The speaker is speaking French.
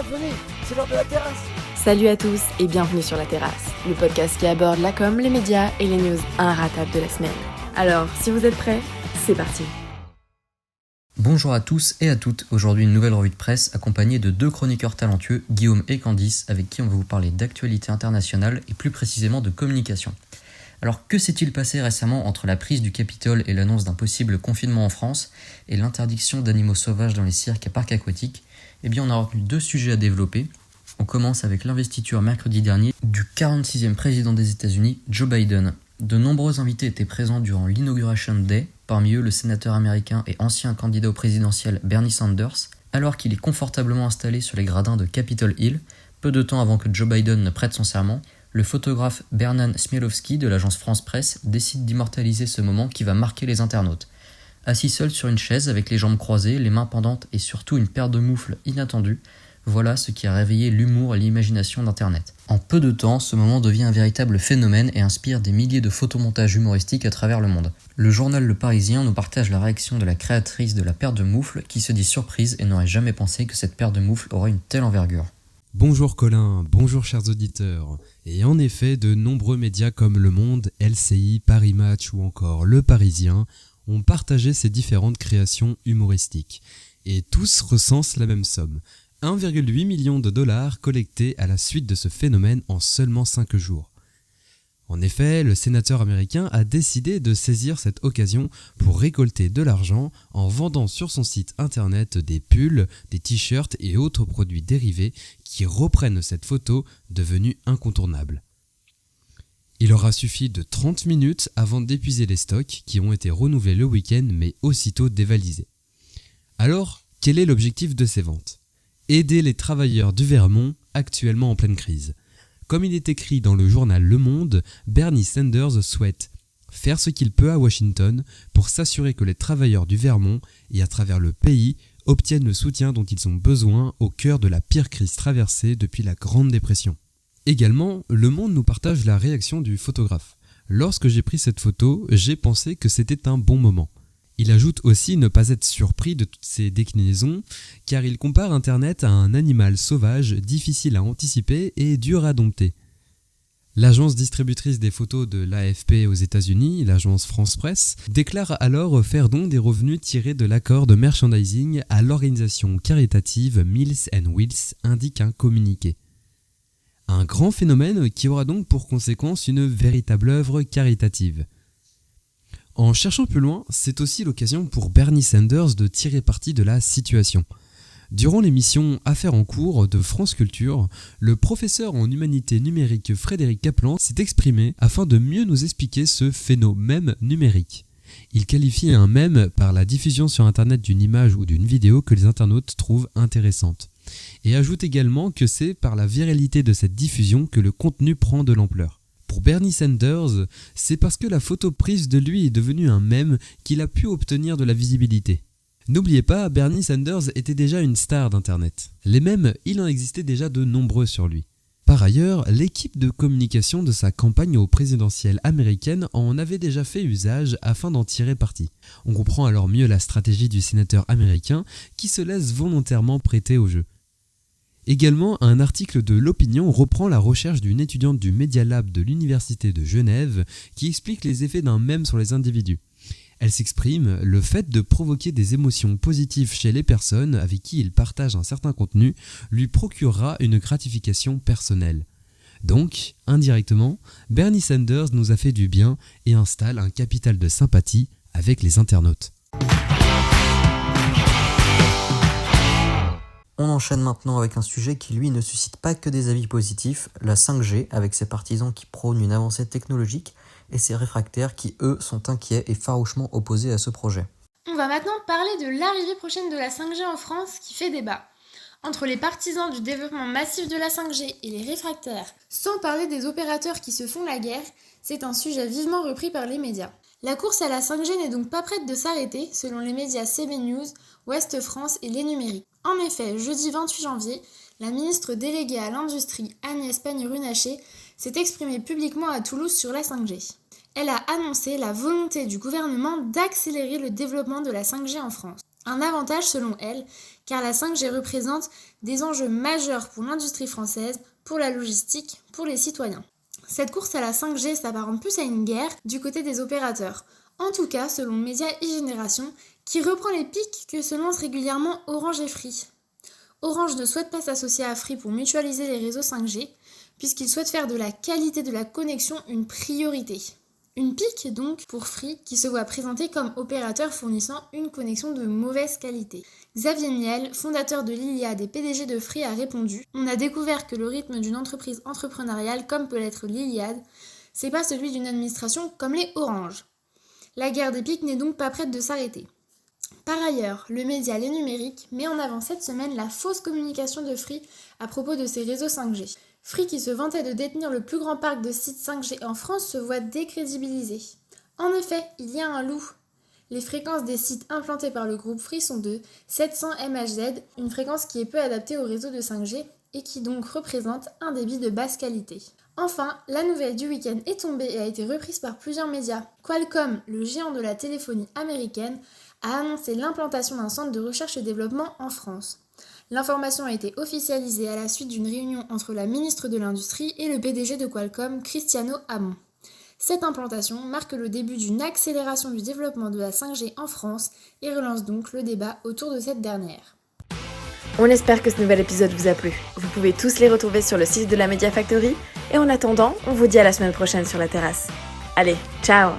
bienvenue, c'est l'heure de la terrasse. Salut à tous et bienvenue sur La Terrasse, le podcast qui aborde la com, les médias et les news inratables de la semaine. Alors, si vous êtes prêts, c'est parti. Bonjour à tous et à toutes, aujourd'hui une nouvelle revue de presse accompagnée de deux chroniqueurs talentueux, Guillaume et Candice, avec qui on va vous parler d'actualité internationale et plus précisément de communication. Alors que s'est-il passé récemment entre la prise du Capitole et l'annonce d'un possible confinement en France et l'interdiction d'animaux sauvages dans les cirques et parcs aquatiques? Eh bien on a retenu deux sujets à développer. On commence avec l'investiture mercredi dernier du 46e président des États-Unis, Joe Biden. De nombreux invités étaient présents durant l'Inauguration Day, parmi eux le sénateur américain et ancien candidat au présidentiel Bernie Sanders, alors qu'il est confortablement installé sur les gradins de Capitol Hill, peu de temps avant que Joe Biden ne prête son serment. Le photographe Bernan Smielowski de l'agence France Presse décide d'immortaliser ce moment qui va marquer les internautes. Assis seul sur une chaise avec les jambes croisées, les mains pendantes et surtout une paire de moufles inattendue, voilà ce qui a réveillé l'humour et l'imagination d'Internet. En peu de temps, ce moment devient un véritable phénomène et inspire des milliers de photomontages humoristiques à travers le monde. Le journal Le Parisien nous partage la réaction de la créatrice de la paire de moufles qui se dit surprise et n'aurait jamais pensé que cette paire de moufles aurait une telle envergure. Bonjour Colin, bonjour chers auditeurs. Et en effet, de nombreux médias comme Le Monde, LCI, Paris Match ou encore Le Parisien ont partagé ces différentes créations humoristiques. Et tous recensent la même somme, 1,8 million de dollars collectés à la suite de ce phénomène en seulement 5 jours. En effet, le sénateur américain a décidé de saisir cette occasion pour récolter de l'argent en vendant sur son site internet des pulls, des t-shirts et autres produits dérivés qui reprennent cette photo devenue incontournable. Il aura suffi de 30 minutes avant d'épuiser les stocks qui ont été renouvelés le week-end mais aussitôt dévalisés. Alors, quel est l'objectif de ces ventes ? Aider les travailleurs du Vermont actuellement en pleine crise. Comme il est écrit dans le journal Le Monde, Bernie Sanders souhaite faire ce qu'il peut à Washington pour s'assurer que les travailleurs du Vermont et à travers le pays obtiennent le soutien dont ils ont besoin au cœur de la pire crise traversée depuis la Grande Dépression. Également, Le Monde nous partage la réaction du photographe. Lorsque j'ai pris cette photo, j'ai pensé que c'était un bon moment. Il ajoute aussi ne pas être surpris de toutes ces déclinaisons, car il compare Internet à un animal sauvage difficile à anticiper et dur à dompter. L'agence distributrice des photos de l'AFP aux États-Unis, l'agence France Presse, déclare alors faire don des revenus tirés de l'accord de merchandising à l'organisation caritative Meals and Wheels, indique un communiqué. Un grand phénomène qui aura donc pour conséquence une véritable œuvre caritative. En cherchant plus loin, c'est aussi l'occasion pour Bernie Sanders de tirer parti de la situation. Durant l'émission Affaires en cours de France Culture, le professeur en humanité numérique Frédéric Kaplan s'est exprimé afin de mieux nous expliquer ce phénomène numérique. Il qualifie un mème par la diffusion sur Internet d'une image ou d'une vidéo que les internautes trouvent intéressante. Et ajoute également que c'est par la viralité de cette diffusion que le contenu prend de l'ampleur. Pour Bernie Sanders, c'est parce que la photo prise de lui est devenue un mème qu'il a pu obtenir de la visibilité. N'oubliez pas, Bernie Sanders était déjà une star d'Internet. Les mèmes, il en existait déjà de nombreux sur lui. Par ailleurs, l'équipe de communication de sa campagne au présidentielle américaine en avait déjà fait usage afin d'en tirer parti. On comprend alors mieux la stratégie du sénateur américain qui se laisse volontairement prêter au jeu. Également, un article de L'Opinion reprend la recherche d'une étudiante du Media Lab de l'Université de Genève qui explique les effets d'un mème sur les individus. Elle s'exprime, le fait de provoquer des émotions positives chez les personnes avec qui il partage un certain contenu lui procurera une gratification personnelle. Donc, indirectement, Bernie Sanders nous a fait du bien et installe un capital de sympathie avec les internautes. On enchaîne maintenant avec un sujet qui lui ne suscite pas que des avis positifs, la 5G, avec ses partisans qui prônent une avancée technologique et ses réfractaires qui, eux, sont inquiets et farouchement opposés à ce projet. On va maintenant parler de l'arrivée prochaine de la 5G en France qui fait débat. Entre les partisans du développement massif de la 5G et les réfractaires, sans parler des opérateurs qui se font la guerre, c'est un sujet vivement repris par les médias. La course à la 5G n'est donc pas prête de s'arrêter, selon les médias CB News, Ouest France et Les Numériques. En effet, jeudi 28 janvier, la ministre déléguée à l'industrie Agnès Pannier-Runacher s'est exprimée publiquement à Toulouse sur la 5G. Elle a annoncé la volonté du gouvernement d'accélérer le développement de la 5G en France. Un avantage selon elle, car la 5G représente des enjeux majeurs pour l'industrie française, pour la logistique, pour les citoyens. Cette course à la 5G s'apparente plus à une guerre du côté des opérateurs. En tout cas, selon Média e-Génération, qui reprend les pics que se lancent régulièrement Orange et Free. Orange ne souhaite pas s'associer à Free pour mutualiser les réseaux 5G, puisqu'il souhaite faire de la qualité de la connexion une priorité. Une pique donc pour Free qui se voit présenté comme opérateur fournissant une connexion de mauvaise qualité. Xavier Niel, fondateur de l'Iliade et PDG de Free, a répondu « On a découvert que le rythme d'une entreprise entrepreneuriale comme peut l'être l'Iliade, c'est pas celui d'une administration comme les Orange. La guerre des pics n'est donc pas prête de s'arrêter. » Par ailleurs, le média Les Numériques met en avant cette semaine la fausse communication de Free à propos de ses réseaux 5G. Free, qui se vantait de détenir le plus grand parc de sites 5G en France, se voit décrédibilisé. En effet, il y a un loup. Les fréquences des sites implantés par le groupe Free sont de 700 MHz, une fréquence qui est peu adaptée au réseau de 5G et qui donc représente un débit de basse qualité. Enfin, la nouvelle du week-end est tombée et a été reprise par plusieurs médias. Qualcomm, le géant de la téléphonie américaine, a annoncé l'implantation d'un centre de recherche et développement en France. L'information a été officialisée à la suite d'une réunion entre la ministre de l'Industrie et le PDG de Qualcomm, Cristiano Amon. Cette implantation marque le début d'une accélération du développement de la 5G en France et relance donc le débat autour de cette dernière. On espère que ce nouvel épisode vous a plu. Vous pouvez tous les retrouver sur le site de la Media Factory. Et en attendant, on vous dit à la semaine prochaine sur la terrasse. Allez, ciao!